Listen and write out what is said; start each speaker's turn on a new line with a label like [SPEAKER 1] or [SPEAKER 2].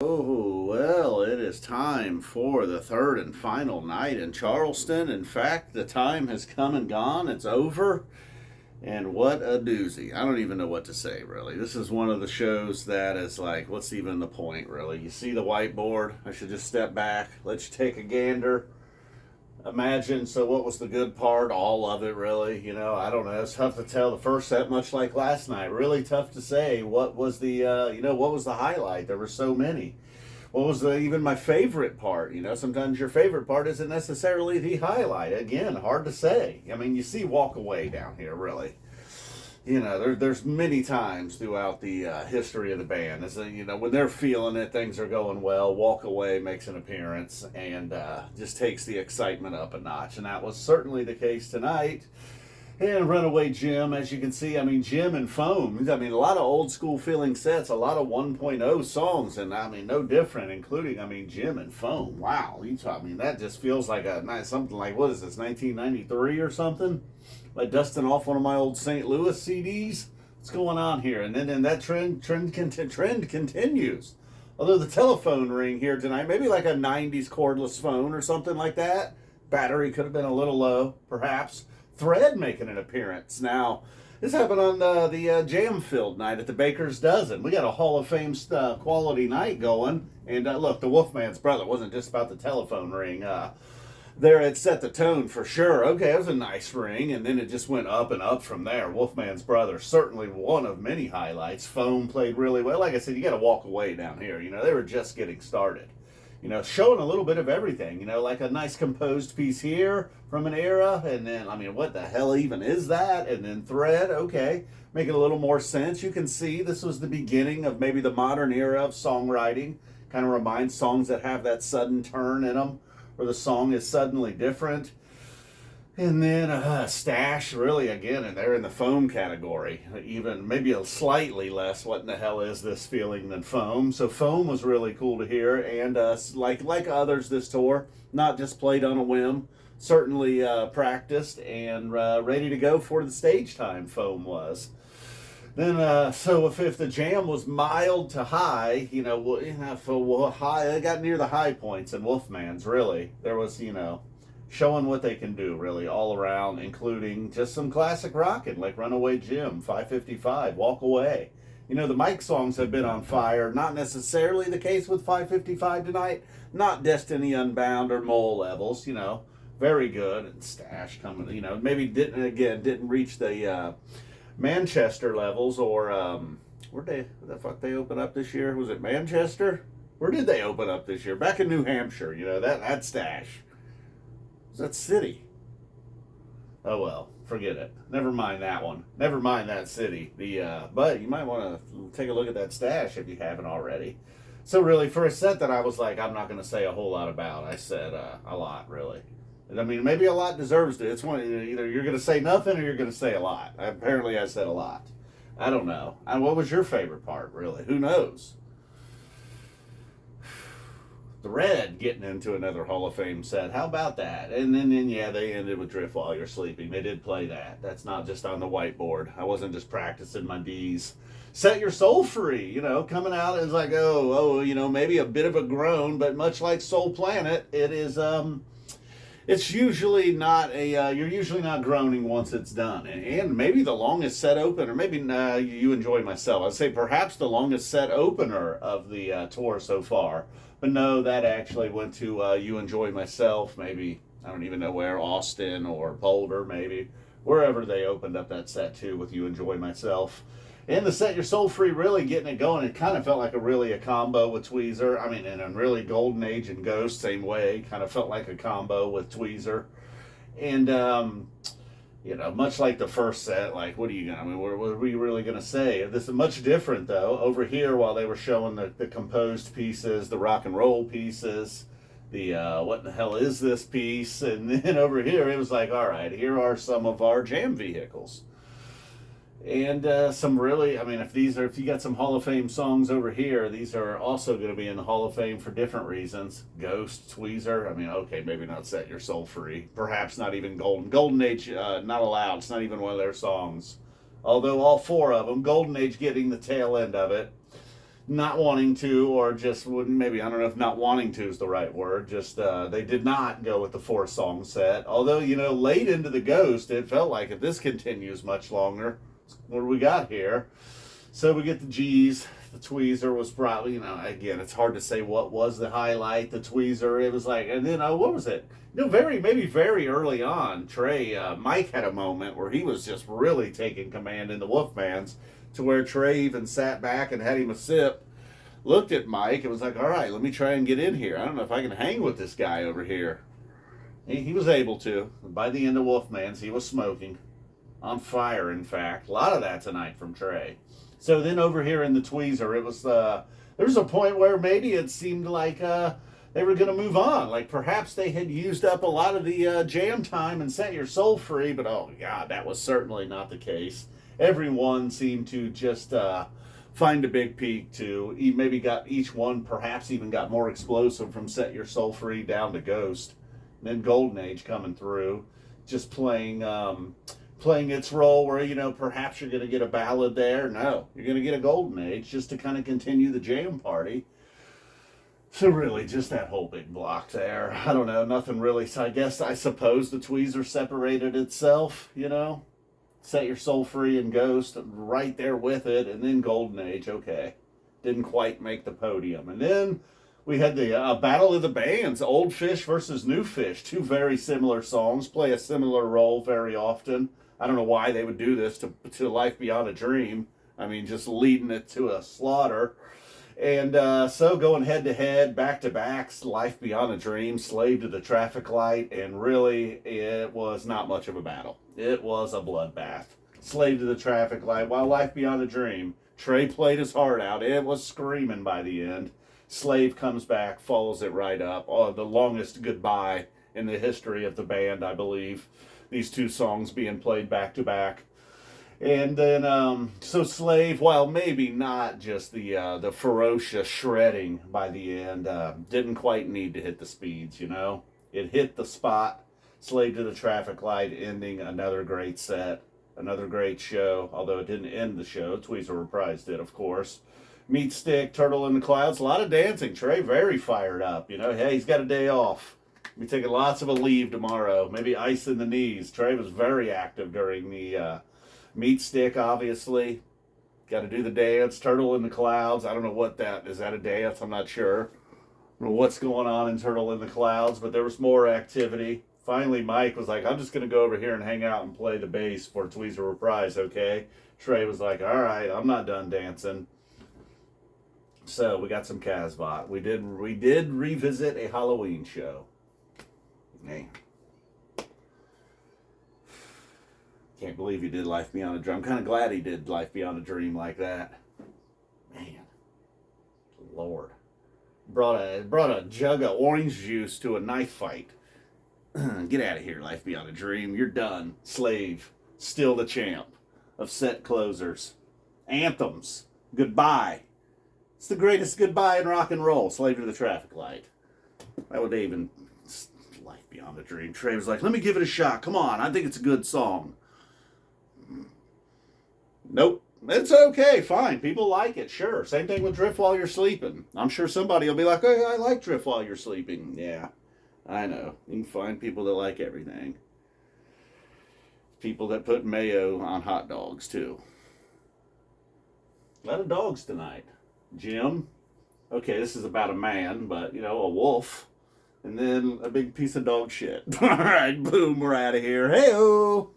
[SPEAKER 1] Oh, well, it is time for the third and final night in Charleston. In fact, the time has come and gone. It's over. And what a doozy. I don't even know what to say, really. This is one of the shows that is like, what's even the point, really? You see the whiteboard? I should just step back, let you take a gander. Imagine, so what was the good part? All of it, really. I don't know. It's tough to tell the first set, much like last night. Really tough to say what was what was the highlight? There were so many. What was even my favorite part? Sometimes your favorite part isn't necessarily the highlight. Again, hard to say. I mean, you see Walk Away down here, really. There's many times throughout the history of the band, when they're feeling it, things are going well, Walk Away makes an appearance and just takes the excitement up a notch. And that was certainly the case tonight. And Runaway Jim, as you can see, Jim and Foam. A lot of old school feeling sets, a lot of 1.0 songs, and no different, including, Jim and Foam. Wow, that just feels like something like, what is this, 1993 or something? Like dusting off one of my old St. Louis CDs. What's going on here? And then that trend continues. Although the telephone ring here tonight, maybe like a 90s cordless phone or something like that. Battery could have been a little low, perhaps. Thread making an appearance. Now, this happened on the jam-filled night at the Baker's Dozen. We got a Hall of Fame quality night going. And look, the Wolfman's brother wasn't just about the telephone ring. There it set the tone for sure. Okay, it was a nice ring, and then it just went up and up from there. Wolfman's brother, certainly one of many highlights. Foam played really well. Like I said, you got to walk away down here. They were just getting started. Showing a little bit of everything, like a nice composed piece here from an era, and then, what the hell even is that? And then Thread, okay, making a little more sense. You can see this was the beginning of maybe the modern era of songwriting. Kind of reminds songs that have that sudden turn in them, where the song is suddenly different. And then Stash, really, again, and they're in the Foam category. Even maybe a slightly less, what in the hell is this feeling, than Foam. So Foam was really cool to hear. And like others this tour, not just played on a whim. Certainly practiced and ready to go for the stage time, Foam was. Then, so if the jam was mild to high, high, it got near the high points in Wolfman's, really. There was, showing what they can do, really, all around, including just some classic rockin', like Runaway Jim, 555, Walk Away. The Mike songs have been on fire. Not necessarily the case with 555 tonight. Not Destiny Unbound or Mole levels, very good. And Stash coming, maybe didn't reach the Manchester levels, or where the fuck they open up this year? Was it Manchester? Where did they open up this year? Back in New Hampshire, that Stash. That city. Oh well, forget it. Never mind that one. Never mind that city. But you might want to take a look at that Stash if you haven't already. So really, for a set that I was like, I'm not going to say a whole lot about, I said a lot, really. Maybe a lot deserves it. It's one, either you're going to say nothing or you're going to say a lot. Apparently, I said a lot. I don't know. What was your favorite part, really? Who knows? The Red getting into another Hall of Fame set. How about that? And then they ended with Drift While You're Sleeping. They did play that. That's not just on the whiteboard. I wasn't just practicing my D's. Set Your Soul Free, coming out as like, maybe a bit of a groan, but much like Soul Planet, it is, it's usually not you're usually not groaning once it's done. And maybe the longest set opener, maybe You Enjoy Myself. I'd say perhaps the longest set opener of the tour so far. But no, that actually went to You Enjoy Myself, maybe, I don't even know where, Austin or Boulder, maybe. Wherever they opened up that set too with You Enjoy Myself. And the Set Your Soul Free really getting it going. It kind of felt like a combo with Tweezer. And really Golden Age and Ghost, same way. Kind of felt like a combo with Tweezer. And, much like the first set, like, what are we really going to say? This is much different, though. Over here, while they were showing the composed pieces, the rock and roll pieces, the what the hell is this piece? And then over here, it was like, all right, here are some of our jam vehicles. And some really, if you got some Hall of Fame songs over here, these are also going to be in the Hall of Fame for different reasons. Ghost, Tweezer, okay, maybe not Set Your Soul Free. Perhaps not even Golden Age, not allowed. It's not even one of their songs. Although all four of them, Golden Age getting the tail end of it. not wanting to, or just wouldn't, maybe, I don't know if not wanting to is the right word, just they did not go with the 4-song set. Although, late into the Ghost, it felt like if this continues much longer, what do we got here? So we get the G's. The Tweezer was probably, again, it's hard to say what was the highlight. The Tweezer, it was like, and then, what was it? Maybe very early on, Mike had a moment where he was just really taking command in the Wolfmans, to where Trey even sat back and had him a sip, looked at Mike, and was like, all right, let me try and get in here. I don't know if I can hang with this guy over here. He was able to. By the end of Wolfman's, he was smoking. On fire, in fact. A lot of that tonight from Trey. So then over here in the Tweezer, it was there was a point where maybe it seemed like they were going to move on. Like perhaps they had used up a lot of the jam time and set your soul free, but oh God, that was certainly not the case. Everyone seemed to just find a big peak to maybe got each one perhaps even got more explosive from Set Your Soul Free down to Ghost. And then Golden Age coming through, just playing its role where, perhaps you're going to get a ballad there. No, you're going to get a Golden Age just to kind of continue the jam party. So really, just that whole big block there. I don't know, nothing really. So I suppose the Tweezer separated itself, Set Your Soul Free and Ghost right there with it. And then Golden Age, okay. Didn't quite make the podium. And then we had the Battle of the Bands, Old Phish versus New Phish. Two very similar songs, play a similar role very often. I don't know why they would do this to Life Beyond a Dream. I mean, just leading it to a slaughter. And so going head-to-head, back-to-backs, Life Beyond a Dream, Slave to the Traffic Light, and really, it was not much of a battle. It was a bloodbath. Slave to the Traffic Light, while Life Beyond a Dream, Trey played his heart out. It was screaming by the end. Slave comes back, follows it right up. Oh, the longest goodbye in the history of the band, I believe. These two songs being played back-to-back. And then, so Slave, while maybe not just the ferocious shredding by the end, didn't quite need to hit the speeds, It hit the spot. Slave to the Traffic Light, ending another great set, another great show, although it didn't end the show. Tweezer reprised it, of course. Meatstick, Turtle in the Clouds, a lot of dancing. Trey very fired up, Hey, he's got a day off. We'll be taking lots of a leave tomorrow. Maybe ice in the knees. Trey was very active during the Meatstick, obviously. Got to do the dance. Turtle in the Clouds. I don't know what that is. That a dance? I'm not sure. I don't know what's going on in Turtle in the Clouds, but there was more activity. Finally, Mike was like, I'm just going to go over here and hang out and play the bass for Tweezer Reprise, okay? Trey was like, all right, I'm not done dancing. So we got some Casbot. We did revisit a Halloween show. Man. Can't believe he did Life Beyond a Dream. I'm kind of glad he did Life Beyond a Dream like that. Man. Lord. Brought a jug of orange juice to a knife fight. Get out of here, Life Beyond a Dream. You're done. Slave. Still the champ of set closers. Anthems. Goodbye. It's the greatest goodbye in rock and roll. Slave to the Traffic Light. That would even... Life Beyond a Dream. Trey was like, let me give it a shot. Come on. I think it's a good song. Nope. It's okay. Fine. People like it. Sure. Same thing with Drift While You're Sleeping. I'm sure somebody will be like, hey, I like Drift While You're Sleeping. Yeah. I know. You can find people that like everything. People that put mayo on hot dogs, too. A lot of dogs tonight. Jim. Okay, this is about a man, but, a wolf. And then a big piece of dog shit. All right, boom, we're out of here. Hey-o!